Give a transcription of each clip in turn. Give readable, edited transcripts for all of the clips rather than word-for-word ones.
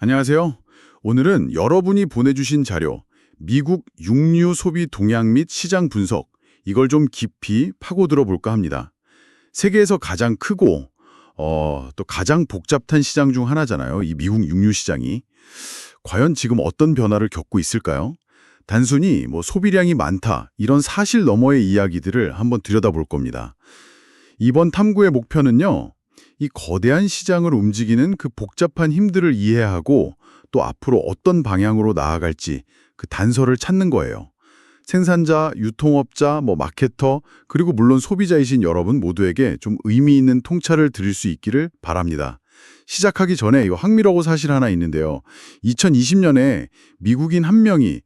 안녕하세요. 오늘은 여러분이 보내주신 자료, 미국 육류 소비 동향 및 시장 분석, 이걸 좀 깊이 파고들어 볼까 합니다. 세계에서 가장 크고 또 가장 복잡한 시장 중 하나잖아요. 이 미국 육류 시장이. 과연 지금 어떤 변화를 겪고 있을까요? 단순히 소비량이 많다, 이런 사실 너머의 이야기들을 한번 들여다볼 겁니다. 이번 탐구의 목표는요, 이 거대한 시장을 움직이는 그 복잡한 힘들을 이해하고 또 앞으로 어떤 방향으로 나아갈지 그 단서를 찾는 거예요. 생산자, 유통업자, 마케터, 그리고 물론 소비자이신 여러분 모두에게 좀 의미 있는 통찰을 드릴 수 있기를 바랍니다. 시작하기 전에 이거 흥미로운 사실 하나 있는데요. 2020년에 미국인 한 명이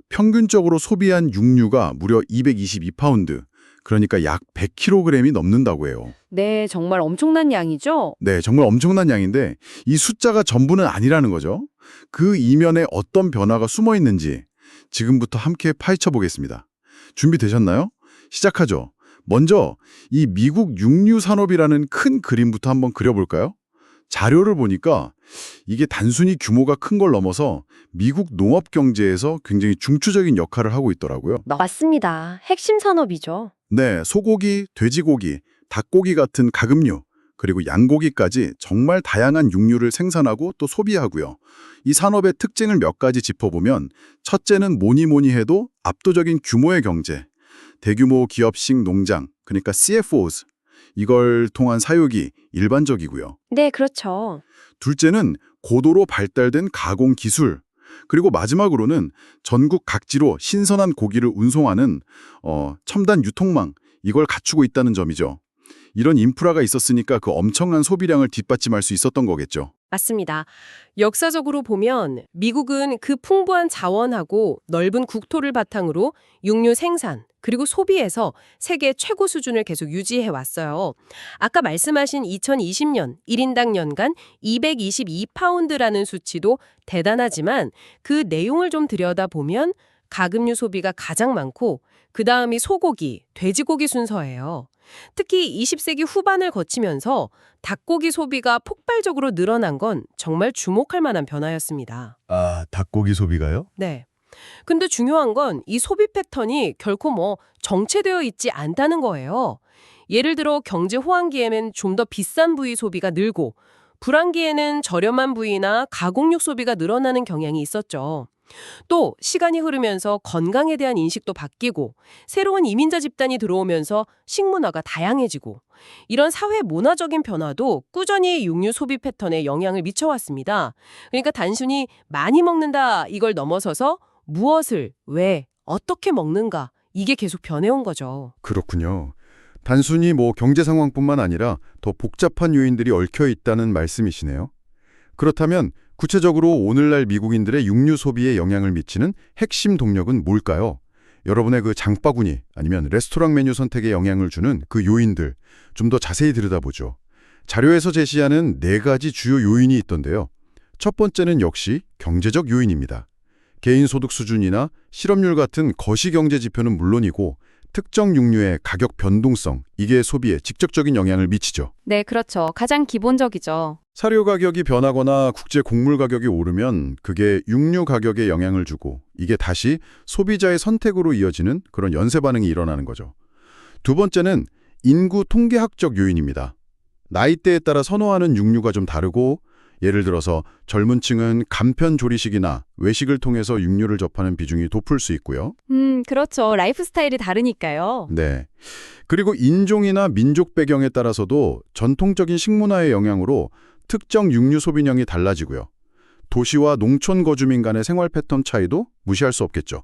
평균적으로 소비한 육류가 무려 222파운드, 그러니까 약 100kg이 넘는다고 해요. 네, 정말 엄청난 양이죠? 네, 정말 엄청난 양인데 이 숫자가 전부는 아니라는 거죠. 그 이면에 어떤 변화가 숨어 있는지 지금부터 함께 파헤쳐 보겠습니다. 준비되셨나요? 시작하죠. 먼저 이 미국 육류 산업이라는 큰 그림부터 한번 그려볼까요? 자료를 보니까 이게 단순히 규모가 큰 걸 넘어서 미국 농업 경제에서 굉장히 중추적인 역할을 하고 있더라고요. 맞습니다. 핵심 산업이죠. 네, 소고기, 돼지고기, 닭고기 같은 가금류, 그리고 양고기까지 정말 다양한 육류를 생산하고 또 소비하고요. 이 산업의 특징을 몇 가지 짚어보면 첫째는 뭐니 해도 압도적인 규모의 경제, 대규모 기업식 농장, 그러니까 CFOs, 이걸 통한 사육이 일반적이고요. 네, 그렇죠. 둘째는 고도로 발달된 가공 기술, 그리고 마지막으로는 전국 각지로 신선한 고기를 운송하는 첨단 유통망, 이걸 갖추고 있다는 점이죠. 이런 인프라가 있었으니까 그 엄청난 소비량을 뒷받침할 수 있었던 거겠죠. 맞습니다. 역사적으로 보면 미국은 그 풍부한 자원하고 넓은 국토를 바탕으로 육류 생산, 그리고 소비에서 세계 최고 수준을 계속 유지해 왔어요. 아까 말씀하신 2020년 1인당 연간 222파운드라는 수치도 대단하지만 그 내용을 좀 들여다보면 가금류 소비가 가장 많고 그 다음이 소고기, 돼지고기 순서예요. 특히 20세기 후반을 거치면서 닭고기 소비가 폭발적으로 늘어난 건 정말 주목할 만한 변화였습니다. 아, 닭고기 소비가요? 네. 근데 중요한 건 이 소비 패턴이 결코 정체되어 있지 않다는 거예요. 예를 들어 경제 호황기에는 좀 더 비싼 부위 소비가 늘고 불황기에는 저렴한 부위나 가공육 소비가 늘어나는 경향이 있었죠. 또 시간이 흐르면서 건강에 대한 인식도 바뀌고 새로운 이민자 집단이 들어오면서 식문화가 다양해지고 이런 사회 문화적인 변화도 꾸준히 육류 소비 패턴에 영향을 미쳐왔습니다. 그러니까 단순히 많이 먹는다 이걸 넘어서서 무엇을, 왜, 어떻게 먹는가 이게 계속 변해온 거죠. 그렇군요. 단순히 경제 상황뿐만 아니라 더 복잡한 요인들이 얽혀 있다는 말씀이시네요. 그렇다면 구체적으로 오늘날 미국인들의 육류 소비에 영향을 미치는 핵심 동력은 뭘까요? 여러분의 그 장바구니 아니면 레스토랑 메뉴 선택에 영향을 주는 그 요인들 좀 더 자세히 들여다보죠. 자료에서 제시하는 4가지 주요 요인이 있던데요. 첫 번째는 역시 경제적 요인입니다. 개인 소득 수준이나 실업률 같은 거시경제 지표는 물론이고 특정 육류의 가격 변동성, 이게 소비에 직접적인 영향을 미치죠. 네, 그렇죠. 가장 기본적이죠. 사료 가격이 변하거나 국제 곡물 가격이 오르면 그게 육류 가격에 영향을 주고 이게 다시 소비자의 선택으로 이어지는 그런 연쇄 반응이 일어나는 거죠. 두 번째는 인구 통계학적 요인입니다. 나이대에 따라 선호하는 육류가 좀 다르고 예를 들어서 젊은 층은 간편 조리식이나 외식을 통해서 육류를 접하는 비중이 높을 수 있고요. 그렇죠. 라이프 스타일이 다르니까요. 네. 그리고 인종이나 민족 배경에 따라서도 전통적인 식문화의 영향으로 특정 육류 소비량이 달라지고요. 도시와 농촌 거주민 간의 생활 패턴 차이도 무시할 수 없겠죠.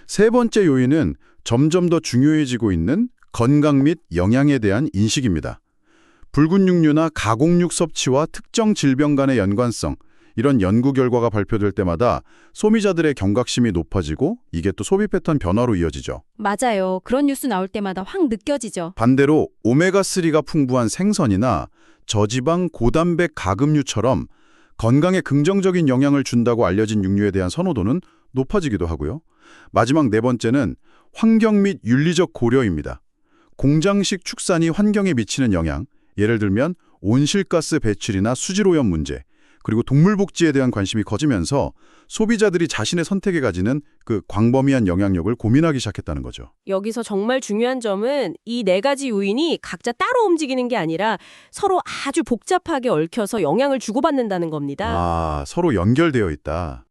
세 번째 요인은 점점 더 중요해지고 있는 건강 및 영양에 대한 인식입니다. 붉은 육류나 가공육 섭취와 특정 질병 간의 연관성, 이런 연구 결과가 발표될 때마다 소비자들의 경각심이 높아지고 이게 또 소비 패턴 변화로 이어지죠. 맞아요. 그런 뉴스 나올 때마다 확 느껴지죠. 반대로 오메가3가 풍부한 생선이나 저지방 고단백 가금류처럼 건강에 긍정적인 영향을 준다고 알려진 육류에 대한 선호도는 높아지기도 하고요. 마지막 4번째는 환경 및 윤리적 고려입니다. 공장식 축산이 환경에 미치는 영향, 예를 들면 온실가스 배출이나 수질오염 문제, 그리고 동물 복지에 대한 관심이 커지면서 소비자들이 자신의 선택에 가지는 그 광범위한 영향력을 고민하기 시작했다는 거죠. 여기서 정말 중요한 점은 이 네 가지 요인이 각자 따로 움직이는 게 아니라 서로 아주 복잡하게 얽혀서 영향을 주고받는다는 겁니다. 아, 서로 연결되어 있다.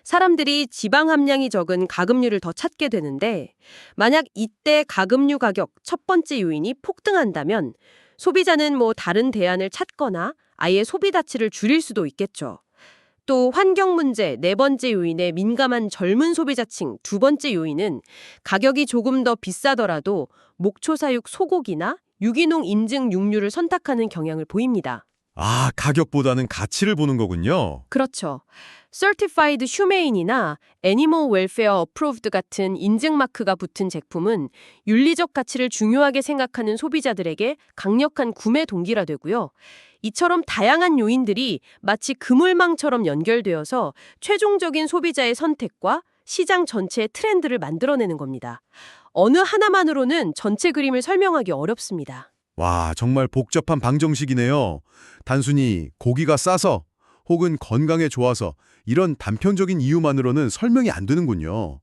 사람들이 지방 함량이 적은 가금류를 더 찾게 되는데 만약 이때 가금류 가격 첫 번째 요인이 폭등한다면 소비자는 다른 대안을 찾거나 아예 소비 자체를 줄일 수도 있겠죠. 또 환경 문제 네 번째 요인에 민감한 젊은 소비자층 두 번째 요인은 가격이 조금 더 비싸더라도 목초사육 소고기나 유기농 인증 육류를 선택하는 경향을 보입니다. 아, 가격보다는 가치를 보는 거군요. 그렇죠. Certified Humane이나 Animal Welfare Approved 같은 인증 마크가 붙은 제품은 윤리적 가치를 중요하게 생각하는 소비자들에게 강력한 구매 동기라 되고요. 이처럼 다양한 요인들이 마치 그물망처럼 연결되어서 최종적인 소비자의 선택과 시장 전체의 트렌드를 만들어내는 겁니다. 어느 하나만으로는 전체 그림을 설명하기 어렵습니다. 와, 정말 복잡한 방정식이네요. 단순히 고기가 싸서 혹은 건강에 좋아서 이런 단편적인 이유만으로는 설명이 안 되는군요.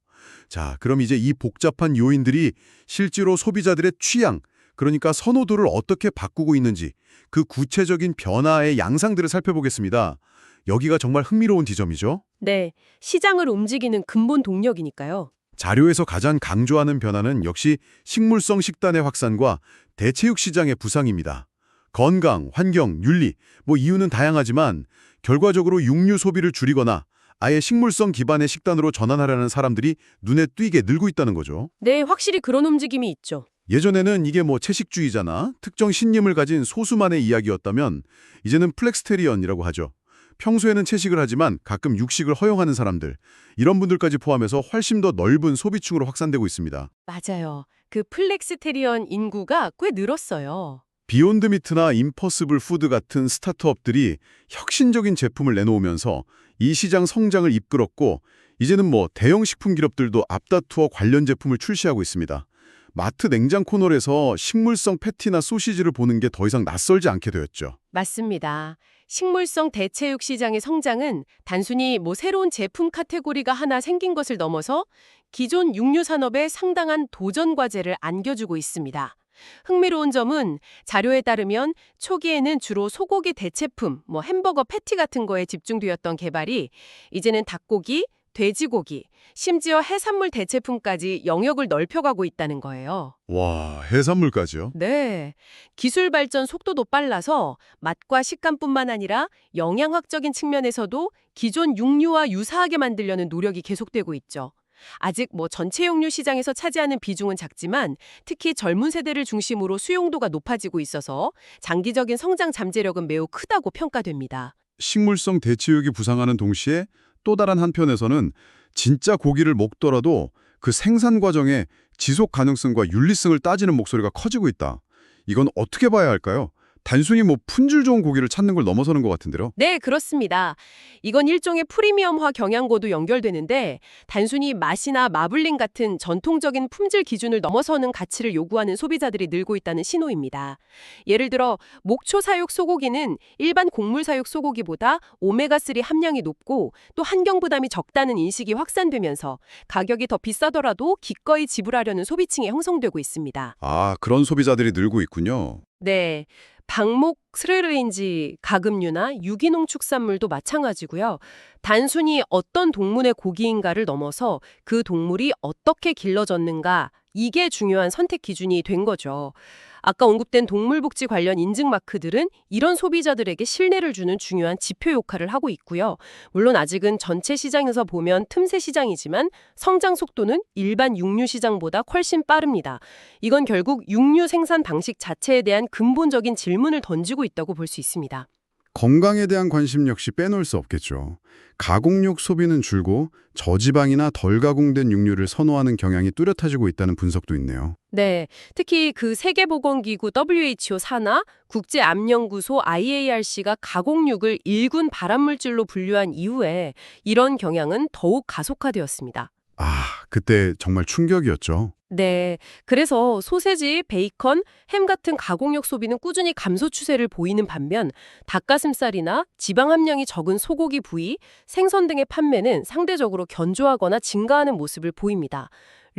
자, 그럼 이제 이 복잡한 요인들이 실제로 소비자들의 취향, 그러니까 선호도를 어떻게 바꾸고 있는지 그 구체적인 변화의 양상들을 살펴보겠습니다. 여기가 정말 흥미로운 지점이죠. 네, 시장을 움직이는 근본 동력이니까요. 자료에서 가장 강조하는 변화는 역시 식물성 식단의 확산과 대체육 시장의 부상입니다. 건강, 환경, 윤리, 이유는 다양하지만 결과적으로 육류 소비를 줄이거나 아예 식물성 기반의 식단으로 전환하려는 사람들이 눈에 띄게 늘고 있다는 거죠. 네, 확실히 그런 움직임이 있죠. 예전에는 이게 채식주의자나 특정 신념을 가진 소수만의 이야기였다면 이제는 플렉스테리언이라고 하죠. 평소에는 채식을 하지만 가끔 육식을 허용하는 사람들, 이런 분들까지 포함해서 훨씬 더 넓은 소비층으로 확산되고 있습니다. 맞아요. 그 플렉스테리언 인구가 꽤 늘었어요. 비욘드 미트나 임퍼시블 푸드 같은 스타트업들이 혁신적인 제품을 내놓으면서 이 시장 성장을 이끌었고 이제는 대형 식품 기업들도 앞다투어 관련 제품을 출시하고 있습니다. 마트 냉장 코너에서 식물성 패티나 소시지를 보는 게 더 이상 낯설지 않게 되었죠. 맞습니다. 식물성 대체육 시장의 성장은 단순히 새로운 제품 카테고리가 하나 생긴 것을 넘어서 기존 육류 산업에 상당한 도전 과제를 안겨주고 있습니다. 흥미로운 점은 자료에 따르면 초기에는 주로 소고기 대체품, 햄버거 패티 같은 거에 집중되었던 개발이 이제는 닭고기, 돼지고기, 심지어 해산물 대체품까지 영역을 넓혀가고 있다는 거예요. 와, 해산물까지요? 네. 기술 발전 속도도 빨라서 맛과 식감뿐만 아니라 영양학적인 측면에서도 기존 육류와 유사하게 만들려는 노력이 계속되고 있죠. 아직 전체 육류 시장에서 차지하는 비중은 작지만 특히 젊은 세대를 중심으로 수용도가 높아지고 있어서 장기적인 성장 잠재력은 매우 크다고 평가됩니다. 식물성 대체육이 부상하는 동시에 또 다른 한편에서는 진짜 고기를 먹더라도 그 생산 과정에 지속 가능성과 윤리성을 따지는 목소리가 커지고 있다. 이건 어떻게 봐야 할까요? 단순히 품질 좋은 고기를 찾는 걸 넘어서는 것 같은데요. 네, 그렇습니다. 이건 일종의 프리미엄화 경향과도 연결되는데 단순히 맛이나 마블링 같은 전통적인 품질 기준을 넘어서는 가치를 요구하는 소비자들이 늘고 있다는 신호입니다. 예를 들어 목초 사육 소고기는 일반 곡물 사육 소고기보다 오메가3 함량이 높고 또 환경 부담이 적다는 인식이 확산되면서 가격이 더 비싸더라도 기꺼이 지불하려는 소비층이 형성되고 있습니다. 아, 그런 소비자들이 늘고 있군요. 네. 방목, 스레르인지, 가금류나 유기농 축산물도 마찬가지고요. 단순히 어떤 동물의 고기인가를 넘어서 그 동물이 어떻게 길러졌는가, 이게 중요한 선택 기준이 된 거죠. 아까 언급된 동물복지 관련 인증 마크들은 이런 소비자들에게 신뢰를 주는 중요한 지표 역할을 하고 있고요. 물론 아직은 전체 시장에서 보면 틈새 시장이지만 성장 속도는 일반 육류 시장보다 훨씬 빠릅니다. 이건 결국 육류 생산 방식 자체에 대한 근본적인 질문을 던지고 있다고 볼 수 있습니다. 건강에 대한 관심 역시 빼놓을 수 없겠죠. 가공육 소비는 줄고 저지방이나 덜 가공된 육류를 선호하는 경향이 뚜렷해지고 있다는 분석도 있네요. 네, 특히 그 세계보건기구 WHO 산하, 국제암연구소 IARC가 가공육을 1군 발암물질로 분류한 이후에 이런 경향은 더욱 가속화되었습니다. 아, 그때 정말 충격이었죠. 네. 그래서 소세지, 베이컨, 햄 같은 가공육 소비는 꾸준히 감소 추세를 보이는 반면 닭가슴살이나 지방 함량이 적은 소고기 부위, 생선 등의 판매는 상대적으로 견조하거나 증가하는 모습을 보입니다.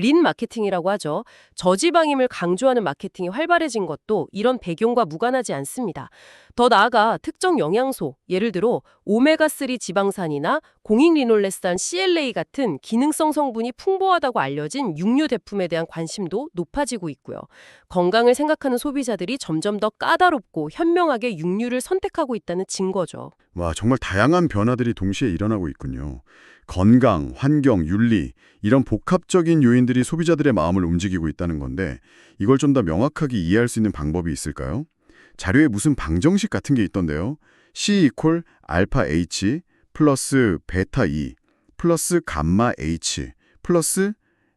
린 마케팅이라고 하죠. 저지방임을 강조하는 마케팅이 활발해진 것도 이런 배경과 무관하지 않습니다. 더 나아가 특정 영양소, 예를 들어 오메가3 지방산이나 공익리놀레산 CLA 같은 기능성 성분이 풍부하다고 알려진 육류 제품에 대한 관심도 높아지고 있고요. 건강을 생각하는 소비자들이 점점 더 까다롭고 현명하게 육류를 선택하고 있다는 증거죠. 와, 정말 다양한 변화들이 동시에 일어나고 있군요. 건강, 환경, 윤리 이런 복합적인 요인들이 소비자들의 마음을 움직이고 있다는 건데 이걸 좀 더 명확하게 이해할 수 있는 방법이 있을까요? 자료에 무슨 방정식 같은 게 있던데요. C 이퀄 알파 H 플러스 베타 E 플러스 감마 H 플러스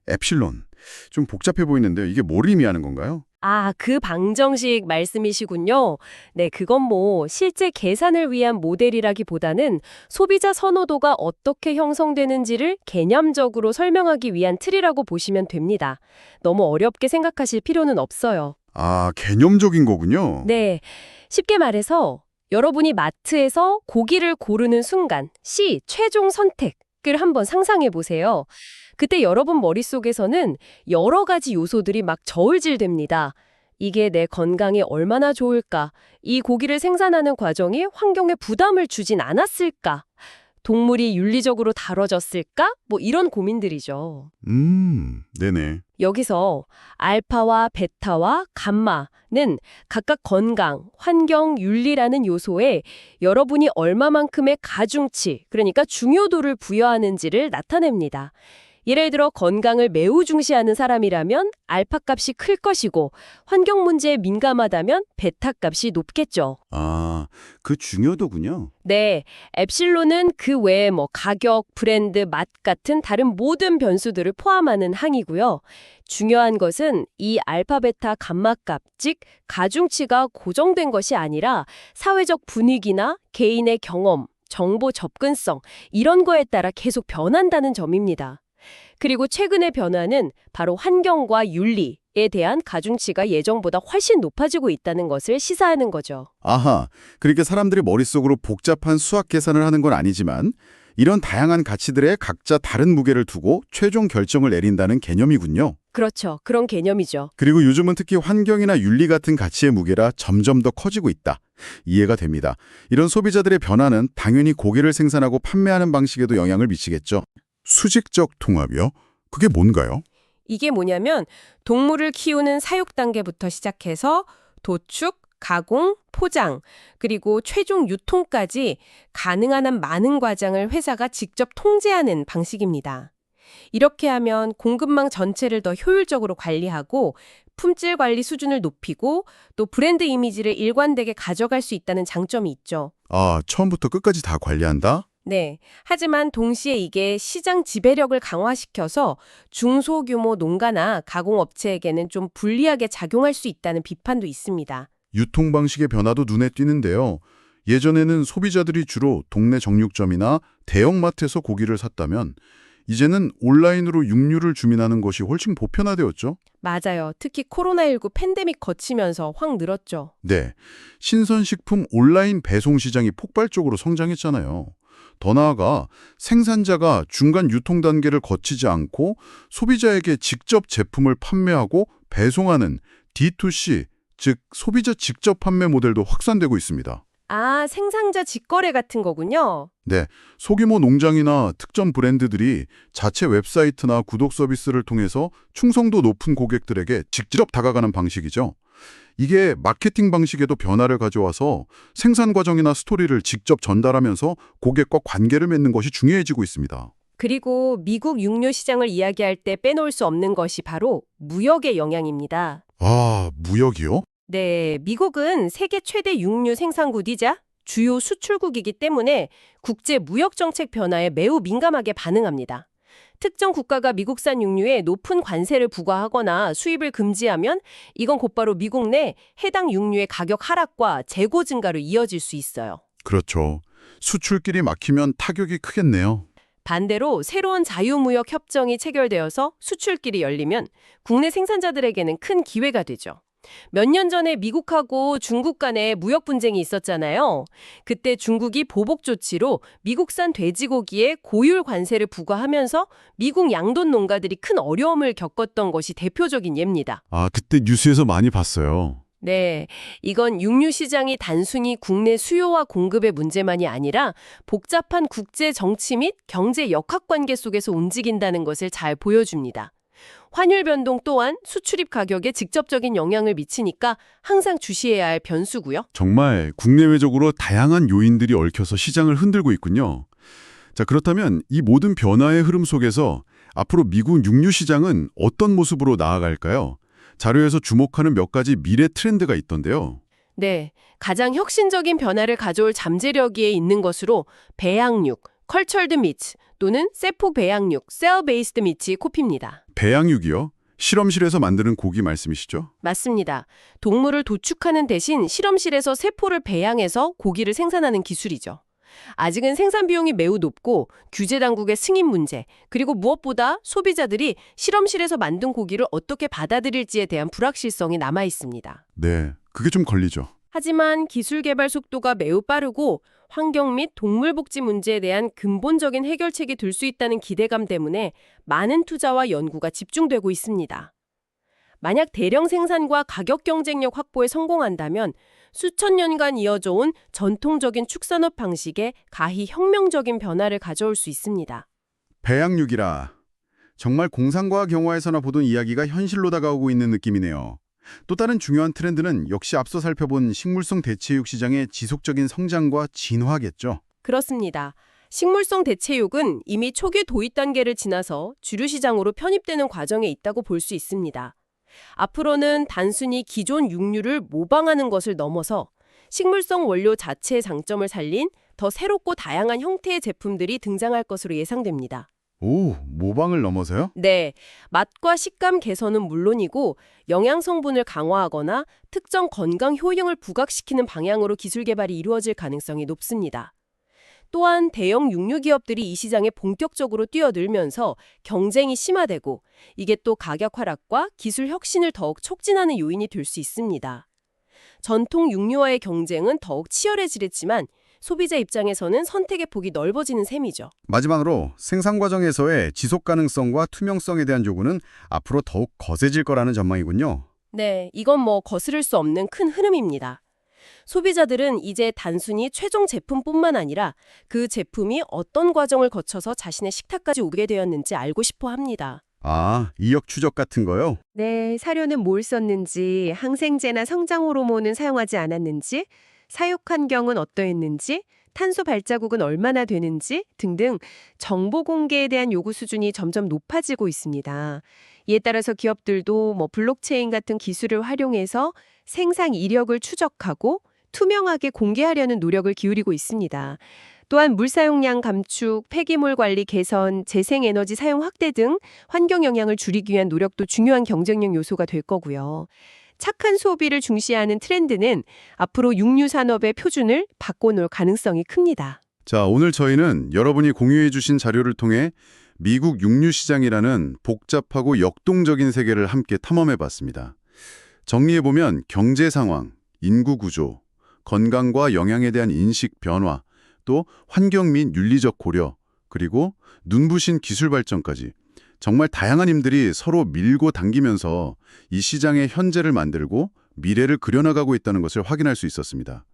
엡실론. 좀 복잡해 보이는데요. 이게 뭘 의미하는 건가요? 아, 그 방정식 말씀이시군요. 네, 그건 실제 계산을 위한 모델이라기보다는 소비자 선호도가 어떻게 형성되는지를 개념적으로 설명하기 위한 틀이라고 보시면 됩니다. 너무 어렵게 생각하실 필요는 없어요. 아, 개념적인 거군요. 네, 쉽게 말해서 여러분이 마트에서 고기를 고르는 순간 C, 최종 선택을 한번 상상해 보세요. 그때 여러분 머릿속에서는 여러 가지 요소들이 막 저울질됩니다. 이게 내 건강에 얼마나 좋을까? 이 고기를 생산하는 과정이 환경에 부담을 주진 않았을까? 동물이 윤리적으로 다뤄졌을까? 이런 고민들이죠. 네네. 여기서 알파와 베타와 감마는 각각 건강, 환경, 윤리라는 요소에 여러분이 얼마만큼의 가중치, 그러니까 중요도를 부여하는지를 나타냅니다. 예를 들어 건강을 매우 중시하는 사람이라면 알파 값이 클 것이고 환경 문제에 민감하다면 베타 값이 높겠죠. 아, 그 중요도군요. 네, 엡실론은 그 외에 가격, 브랜드, 맛 같은 다른 모든 변수들을 포함하는 항이고요. 중요한 것은 이 알파, 베타, 감마 값, 즉 가중치가 고정된 것이 아니라 사회적 분위기나 개인의 경험, 정보 접근성 이런 거에 따라 계속 변한다는 점입니다. 그리고 최근의 변화는 바로 환경과 윤리에 대한 가중치가 예전보다 훨씬 높아지고 있다는 것을 시사하는 거죠. 아하, 그러니까 사람들이 머릿속으로 복잡한 수학 계산을 하는 건 아니지만 이런 다양한 가치들에 각자 다른 무게를 두고 최종 결정을 내린다는 개념이군요. 그렇죠. 그런 개념이죠. 그리고 요즘은 특히 환경이나 윤리 같은 가치의 무게라 점점 더 커지고 있다. 이해가 됩니다. 이런 소비자들의 변화는 당연히 고기를 생산하고 판매하는 방식에도 영향을 미치겠죠. 수직적 통합이요? 그게 뭔가요? 이게 뭐냐면 동물을 키우는 사육 단계부터 시작해서 도축, 가공, 포장, 그리고 최종 유통까지 가능한 한 많은 과정을 회사가 직접 통제하는 방식입니다. 이렇게 하면 공급망 전체를 더 효율적으로 관리하고 품질 관리 수준을 높이고 또 브랜드 이미지를 일관되게 가져갈 수 있다는 장점이 있죠. 아, 처음부터 끝까지 다 관리한다? 네. 하지만 동시에 이게 시장 지배력을 강화시켜서 중소규모 농가나 가공업체에게는 좀 불리하게 작용할 수 있다는 비판도 있습니다. 유통 방식의 변화도 눈에 띄는데요. 예전에는 소비자들이 주로 동네 정육점이나 대형마트에서 고기를 샀다면 이제는 온라인으로 육류를 주문하는 것이 훨씬 보편화되었죠. 맞아요. 특히 코로나19 팬데믹 거치면서 확 늘었죠. 네. 신선식품 온라인 배송 시장이 폭발적으로 성장했잖아요. 더 나아가 생산자가 중간 유통 단계를 거치지 않고 소비자에게 직접 제품을 판매하고 배송하는 D2C, 즉 소비자 직접 판매 모델도 확산되고 있습니다. 아, 생산자 직거래 같은 거군요. 네, 소규모 농장이나 특정 브랜드들이 자체 웹사이트나 구독 서비스를 통해서 충성도 높은 고객들에게 직접 다가가는 방식이죠. 이게 마케팅 방식에도 변화를 가져와서 생산 과정이나 스토리를 직접 전달하면서 고객과 관계를 맺는 것이 중요해지고 있습니다. 그리고 미국 육류 시장을 이야기할 때 빼놓을 수 없는 것이 바로 무역의 영향입니다. 아, 무역이요? 네, 미국은 세계 최대 육류 생산국이자 주요 수출국이기 때문에 국제 무역 정책 변화에 매우 민감하게 반응합니다. 특정 국가가 미국산 육류에 높은 관세를 부과하거나 수입을 금지하면 이건 곧바로 미국 내 해당 육류의 가격 하락과 재고 증가로 이어질 수 있어요. 그렇죠. 수출길이 막히면 타격이 크겠네요. 반대로 새로운 자유무역 협정이 체결되어서 수출길이 열리면 국내 생산자들에게는 큰 기회가 되죠. 몇 년 전에 미국하고 중국 간에 무역 분쟁이 있었잖아요. 그때 중국이 보복 조치로 미국산 돼지고기에 고율 관세를 부과하면서 미국 양돈 농가들이 큰 어려움을 겪었던 것이 대표적인 예입니다. 아, 그때 뉴스에서 많이 봤어요. 네, 이건 육류 시장이 단순히 국내 수요와 공급의 문제만이 아니라 복잡한 국제 정치 및 경제 역학관계 속에서 움직인다는 것을 잘 보여줍니다. 환율 변동 또한 수출입 가격에 직접적인 영향을 미치니까 항상 주시해야 할 변수고요. 정말 국내외적으로 다양한 요인들이 얽혀서 시장을 흔들고 있군요. 자, 그렇다면 이 모든 변화의 흐름 속에서 앞으로 미국 육류 시장은 어떤 모습으로 나아갈까요? 자료에서 주목하는 몇 가지 미래 트렌드가 있던데요. 네, 가장 혁신적인 변화를 가져올 잠재력이 있는 것으로 배양육, 컬처드 미트 또는 세포 배양육, 셀 베이스드 미트이 꼽힙니다. 배양육이요? 실험실에서 만드는 고기 말씀이시죠? 맞습니다. 동물을 도축하는 대신 실험실에서 세포를 배양해서 고기를 생산하는 기술이죠. 아직은 생산 비용이 매우 높고 규제 당국의 승인 문제, 그리고 무엇보다 소비자들이 실험실에서 만든 고기를 어떻게 받아들일지에 대한 불확실성이 남아 있습니다. 네, 그게 좀 걸리죠. 하지만 기술 개발 속도가 매우 빠르고 환경 및 동물 복지 문제에 대한 근본적인 해결책이 될 수 있다는 기대감 때문에 많은 투자와 연구가 집중되고 있습니다. 만약 대량 생산과 가격 경쟁력 확보에 성공한다면 수천 년간 이어져 온 전통적인 축산업 방식에 가히 혁명적인 변화를 가져올 수 있습니다. 배양육이라. 정말 공상과학 영화에서나 보던 이야기가 현실로 다가오고 있는 느낌이네요. 또 다른 중요한 트렌드는 역시 앞서 살펴본 식물성 대체육 시장의 지속적인 성장과 진화겠죠. 그렇습니다. 식물성 대체육은 이미 초기 도입 단계를 지나서 주류 시장으로 편입되는 과정에 있다고 볼 수 있습니다. 앞으로는 단순히 기존 육류를 모방하는 것을 넘어서 식물성 원료 자체의 장점을 살린 더 새롭고 다양한 형태의 제품들이 등장할 것으로 예상됩니다. 오, 모방을 넘어서요? 네, 맛과 식감 개선은 물론이고 영양 성분을 강화하거나 특정 건강 효용을 부각시키는 방향으로 기술 개발이 이루어질 가능성이 높습니다. 또한 대형 육류 기업들이 이 시장에 본격적으로 뛰어들면서 경쟁이 심화되고 이게 또 가격 하락과 기술 혁신을 더욱 촉진하는 요인이 될 수 있습니다. 전통 육류와의 경쟁은 더욱 치열해지겠지만 소비자 입장에서는 선택의 폭이 넓어지는 셈이죠. 마지막으로 생산 과정에서의 지속 가능성과 투명성에 대한 요구는 앞으로 더욱 거세질 거라는 전망이군요. 네, 이건 거스를 수 없는 큰 흐름입니다. 소비자들은 이제 단순히 최종 제품뿐만 아니라 그 제품이 어떤 과정을 거쳐서 자신의 식탁까지 오게 되었는지 알고 싶어 합니다. 아, 이역 추적 같은 거요? 네, 사료는 뭘 썼는지, 항생제나 성장 호르몬은 사용하지 않았는지, 사육 환경은 어떠했는지, 탄소 발자국은 얼마나 되는지 등등 정보 공개에 대한 요구 수준이 점점 높아지고 있습니다. 이에 따라서 기업들도 블록체인 같은 기술을 활용해서 생산 이력을 추적하고 투명하게 공개하려는 노력을 기울이고 있습니다. 또한 물 사용량 감축, 폐기물 관리 개선, 재생에너지 사용 확대 등 환경 영향을 줄이기 위한 노력도 중요한 경쟁력 요소가 될 거고요. 착한 소비를 중시하는 트렌드는 앞으로 육류 산업의 표준을 바꿔놓을 가능성이 큽니다. 자, 오늘 저희는 여러분이 공유해 주신 자료를 통해 미국 육류 시장이라는 복잡하고 역동적인 세계를 함께 탐험해 봤습니다. 정리해 보면 경제 상황, 인구 구조, 건강과 영양에 대한 인식 변화, 또 환경 및 윤리적 고려, 그리고 눈부신 기술 발전까지 정말 다양한 힘들이 서로 밀고 당기면서 이 시장의 현재를 만들고 미래를 그려나가고 있다는 것을 확인할 수 있었습니다.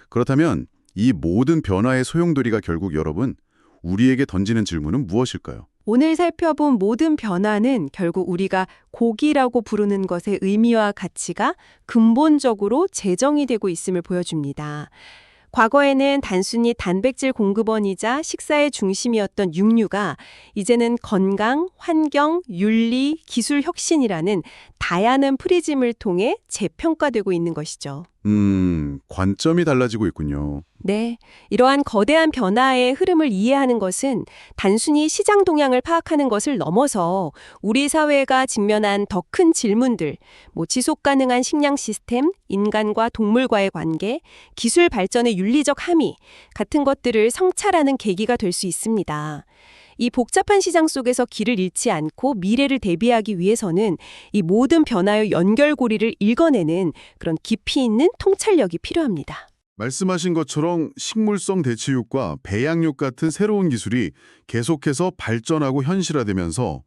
그렇다면 이 모든 변화의 소용돌이가 결국 여러분, 우리에게 던지는 질문은 무엇일까요? 오늘 살펴본 모든 변화는 결국 우리가 고기라고 부르는 것의 의미와 가치가 근본적으로 재정이 되고 있음을 보여줍니다. 과거에는 단순히 단백질 공급원이자 식사의 중심이었던 육류가 이제는 건강, 환경, 윤리, 기술 혁신이라는 다양한 프리즘을 통해 재평가되고 있는 것이죠. 관점이 달라지고 있군요. 네, 이러한 거대한 변화의 흐름을 이해하는 것은 단순히 시장 동향을 파악하는 것을 넘어서 우리 사회가 직면한 더 큰 질문들, 지속 가능한 식량 시스템, 인간과 동물과의 관계, 기술 발전의 윤리적 함의 같은 것들을 성찰하는 계기가 될 수 있습니다. 이 복잡한 시장 속에서 길을 잃지 않고 미래를 대비하기 위해서는 이 모든 변화의 연결고리를 읽어내는 그런 깊이 있는 통찰력이 필요합니다. 말씀하신 것처럼 식물성 대체육과 배양육 같은 새로운 기술이 계속해서 발전하고 현실화되면서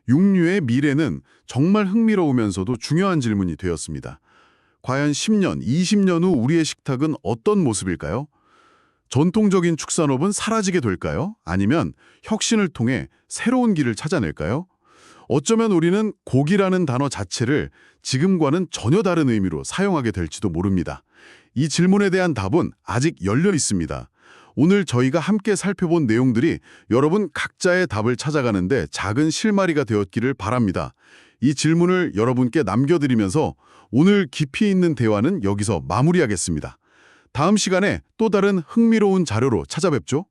육류의 미래는 정말 흥미로우면서도 중요한 질문이 되었습니다. 과연 10년, 20년 후 우리의 식탁은 어떤 모습일까요? 전통적인 축산업은 사라지게 될까요? 아니면 혁신을 통해 새로운 길을 찾아낼까요? 어쩌면 우리는 고기라는 단어 자체를 지금과는 전혀 다른 의미로 사용하게 될지도 모릅니다. 이 질문에 대한 답은 아직 열려 있습니다. 오늘 저희가 함께 살펴본 내용들이 여러분 각자의 답을 찾아가는데 작은 실마리가 되었기를 바랍니다. 이 질문을 여러분께 남겨드리면서 오늘 깊이 있는 대화는 여기서 마무리하겠습니다. 다음 시간에 또 다른 흥미로운 자료로 찾아뵙죠.